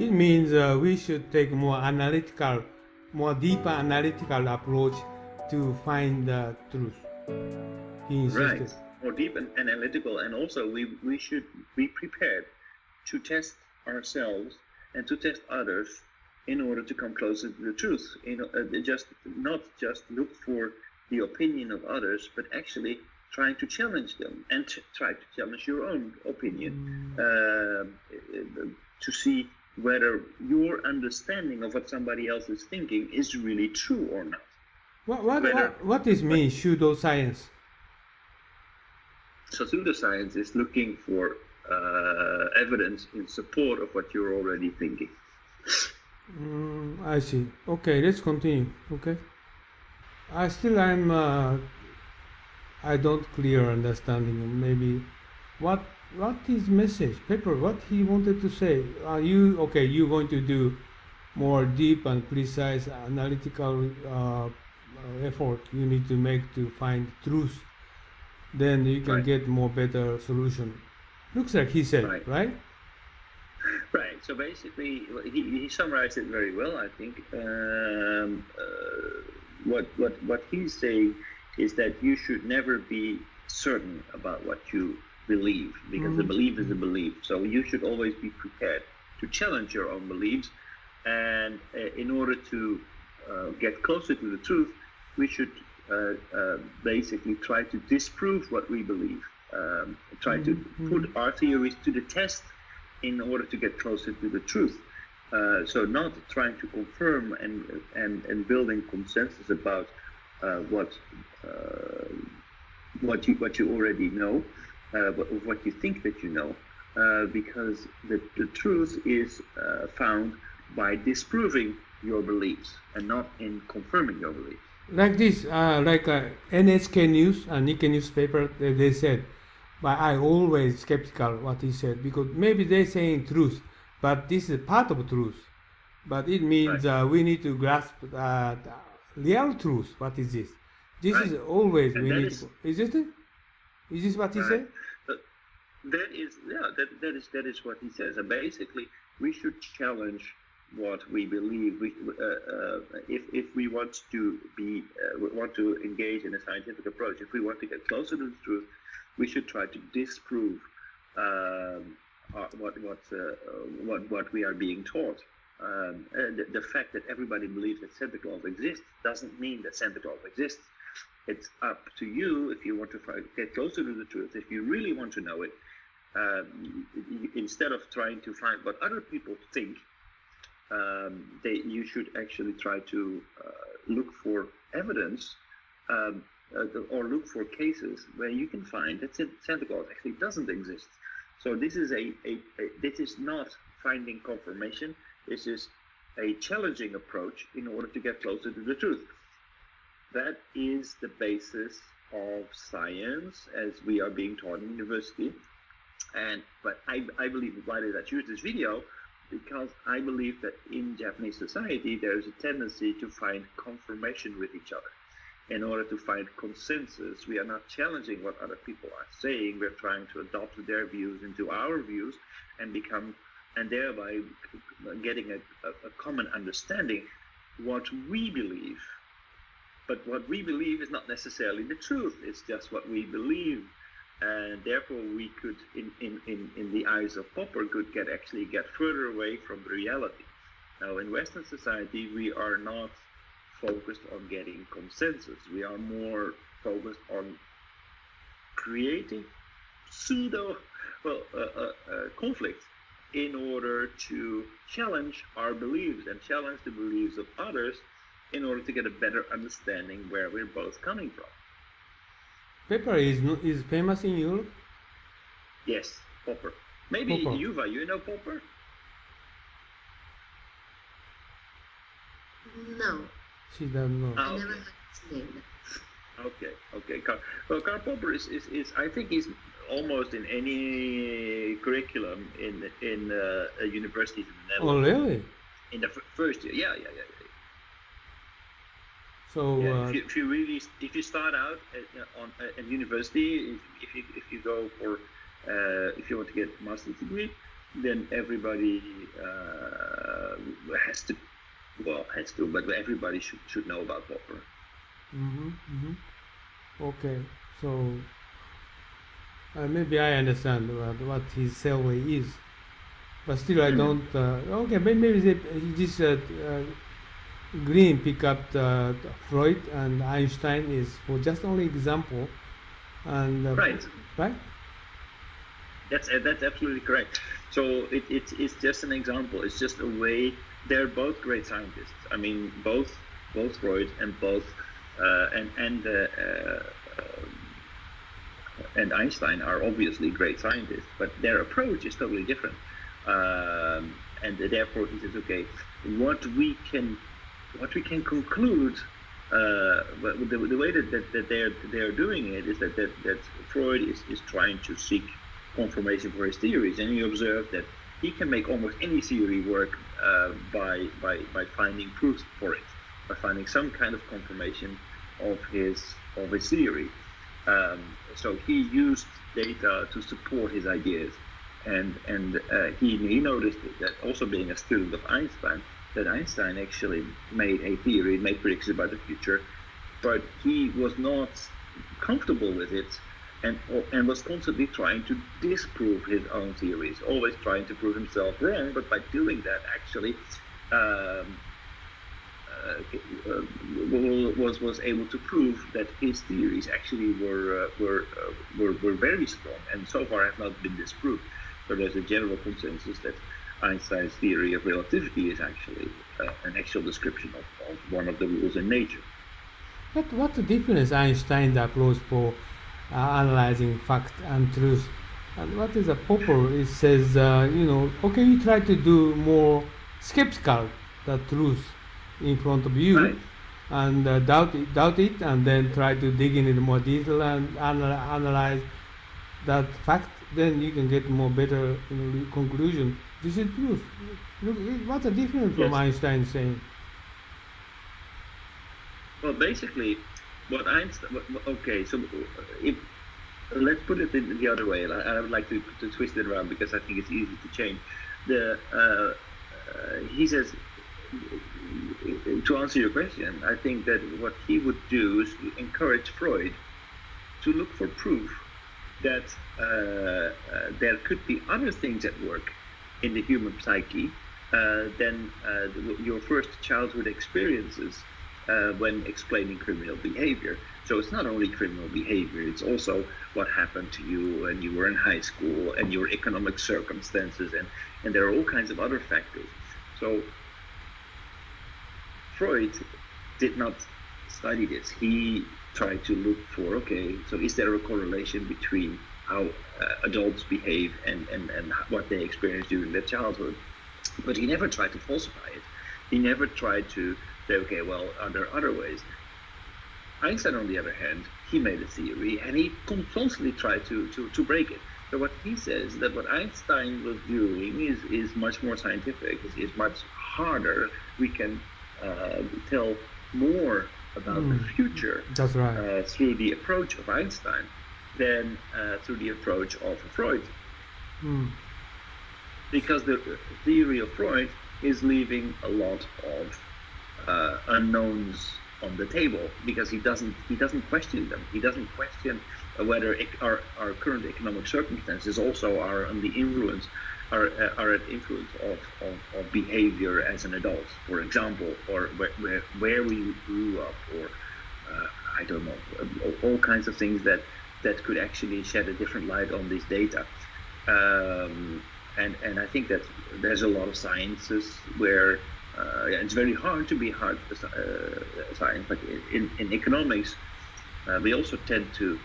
It means we should take more deeper analytical approach to find the truth. He insisted. Right, more deep and analytical, and also we should be prepared to test ourselves and to test others in order to come closer to the truth. Not just look for the opinion of others, but actually trying to challenge them and try to challenge your own opinion to see whether your understanding of what somebody else is thinking is really true or not. What is mean pseudoscience? So pseudoscience is looking for evidence in support of what you're already thinking. I see. Okay, let's continue. Okay. I don't clear understanding. Maybe what is message? Pepper, what he wanted to say? You going to do more deep and precise analytical effort you need to make to find truth. Then you can get more better solution. Looks like he said, right? Right. So basically, he summarized it very well. I think what he's saying is that you should never be certain about what you believe, because a belief is a belief. So you should always be prepared to challenge your own beliefs, and in order to get closer to the truth, we should basically try to disprove what we believe, try to put our theories to the test in order to get closer to the truth. So not trying to confirm and building consensus about what you already know, what you think that you know, because the truth is found by disproving your beliefs and not in confirming your beliefs. Like this, NHK News, Nikkei newspaper, they said, but I always skeptical what he said, because maybe they're saying truth, but this is part of truth. But it means we need to grasp the real truth. What is this? This is always and we need to. Is it? Is this what he said? That is what he says. And basically, we should challenge what we believe. If we want to engage in a scientific approach, if we want to get closer to the truth, we should try to disprove what we are being taught. The fact that everybody believes that Santa Claus exists doesn't mean that Santa Claus exists. It's up to you if you want to get closer to the truth. If you really want to know it, instead of trying to find what other people think, you should actually try to look for evidence or look for cases where you can find that Santa Claus actually doesn't exist. So this is this is not finding confirmation. This is a challenging approach in order to get closer to the truth. That is the basis of science as we are being taught in university. But I believe, why did I choose this video? Because I believe that in Japanese society there is a tendency to find confirmation with each other. In order to find consensus, we are not challenging what other people are saying. We're trying to adopt their views into our views and thereby getting a common understanding what we believe. But what we believe is not necessarily the truth. It's just what we believe. And therefore we could, in the eyes of Popper, could get further away from reality. Now in Western society, we are not focused on getting consensus. We are more focused on creating conflict in order to challenge our beliefs and challenge the beliefs of others in order to get a better understanding where we're both coming from. Popper is famous in Europe? Yes, Popper. Maybe Yuva, you know Popper? No. She doesn't know. I never had his name. Okay. Well, Karl Popper is I think he's almost in any curriculum in universities in the Netherlands. Oh, really? In the first year, yeah. So if you start out at university, if you go for if you want to get a master's degree, then everybody has to, but everybody should know about Popper. Okay, so maybe I understand what his theory is, but still I don't. Okay, maybe this Green pick up Freud and Einstein is for just only example, and Right. right. That's absolutely correct. So it's just an example. It's just a way. They're both great scientists. I mean, both Freud and both and Einstein are obviously great scientists, but their approach is totally different. And therefore, he says, okay, what we can conclude. The way that they're doing it is that Freud is trying to seek confirmation for his theories, and he observed that he can make almost any theory work by finding proofs for it, by finding some kind of confirmation of his theory. So he used data to support his ideas, and he noticed that also being a student of Einstein, that Einstein actually made a theory, made predictions about the future, but he was not comfortable with it, and was constantly trying to disprove his own theories, always trying to prove himself wrong. But by doing that, actually, was able to prove that his theories actually were very strong, and so far have not been disproved. So there's a general consensus that Einstein's theory of relativity is actually an actual description of one of the rules in nature. What the difference Einstein's approach for analyzing fact and truth, and what is a Popper? It says okay, you try to do more skeptical the truth in front of you, Right. and doubt it, and then try to dig in more detail and analyze that fact. Then you can get more better conclusion. This is truth. Look, what's the difference from Yes. Einstein saying? Well, basically, what Einstein. Okay, so if let's put it in the other way. I would like to twist it around because I think it's easy to change. He says, to answer your question, I think that what he would do is encourage Freud to look for proof that there could be other things at work in the human psyche than your first childhood experiences when explaining criminal behavior. So it's not only criminal behavior, it's also what happened to you when you were in high school and your economic circumstances, and there are all kinds of other factors. So Freud did not study this. He tried to look for, okay, so is there a correlation between how adults behave and what they experience during their childhood? But he never tried to falsify it. He never tried to say, okay, well, are there other ways? Einstein, on the other hand, he made a theory and he constantly tried to break it. So what he says that what Einstein was doing is much more scientific, is much harder. We can tell more about the future That's right. through the approach of Einstein than through the approach of Freud. Because the theory of Freud is leaving a lot of unknowns on the table, because he doesn't question them. He doesn't question whether our current economic circumstances also are on the influence are at influence of behavior as an adult, for example, or where we grew up, or I don't know, all kinds of things that could actually shed a different light on this data. And I think that there's a lot of sciences where it's very hard to be hard science, but in economics, we also tend to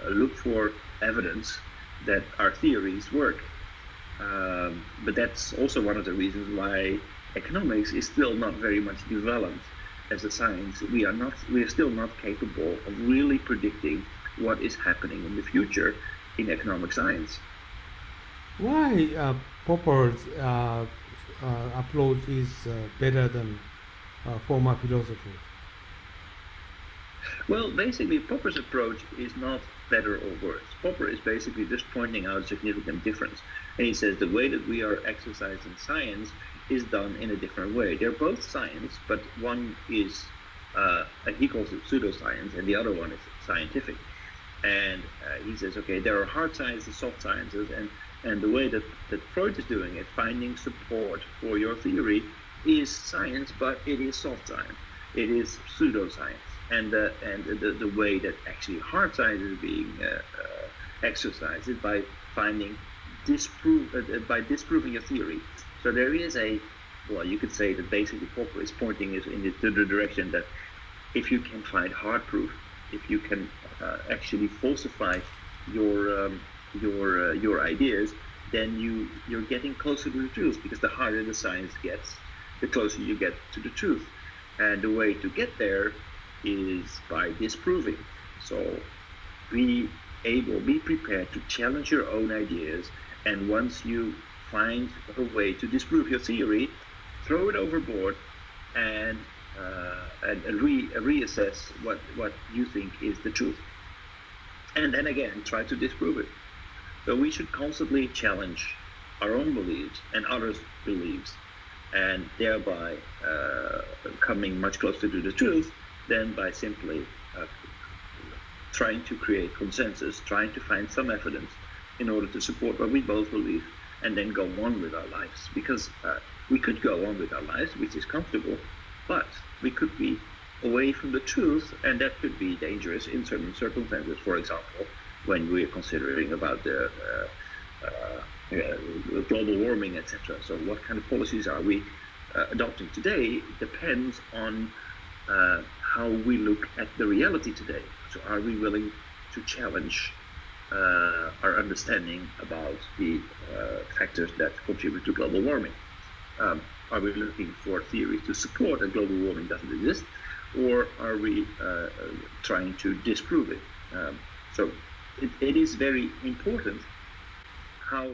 look for evidence that our theories work. But that's also one of the reasons why economics is still not very much developed as a science. We are still not capable of really predicting what is happening in the future in economic science. Why Popper's approach is better than former philosophers? Well, basically, Popper's approach is not better or worse. Popper is basically just pointing out a significant difference. And he says the way that we are exercising science is done in a different way. They're both science, but one is, he calls it pseudoscience, and the other one is scientific. And he says, okay, there are hard sciences, soft sciences, and the way that Freud is doing it, finding support for your theory, is science, but it is soft science. It is pseudoscience. And the way that actually hard science is being exercised is by disproving a theory. So there is you could say that basically Popper is pointing us into the direction that if you can find hard proof, if you can actually falsify your ideas, then you're getting closer to the truth, because the harder the science gets, the closer you get to the truth. And the way to get there is by disproving. So be prepared to challenge your own ideas, and once you find a way to disprove your theory, throw it overboard and reassess what you think is the truth, and then again try to disprove it. So we should constantly challenge our own beliefs and others' beliefs, and thereby coming much closer to the truth than by simply trying to create consensus, trying to find some evidence in order to support what we both believe, and then go on with our lives. Because we could go on with our lives, which is comfortable, but we could be away from the truth, and that could be dangerous in certain circumstances. For example, when we're considering about the global warming, etc. So what kind of policies are we adopting today depends on how we look at the reality today. So are we willing to challenge our understanding about the factors that contribute to global warming? Are we looking for theories to support that global warming doesn't exist, or are we trying to disprove it? So it is very important how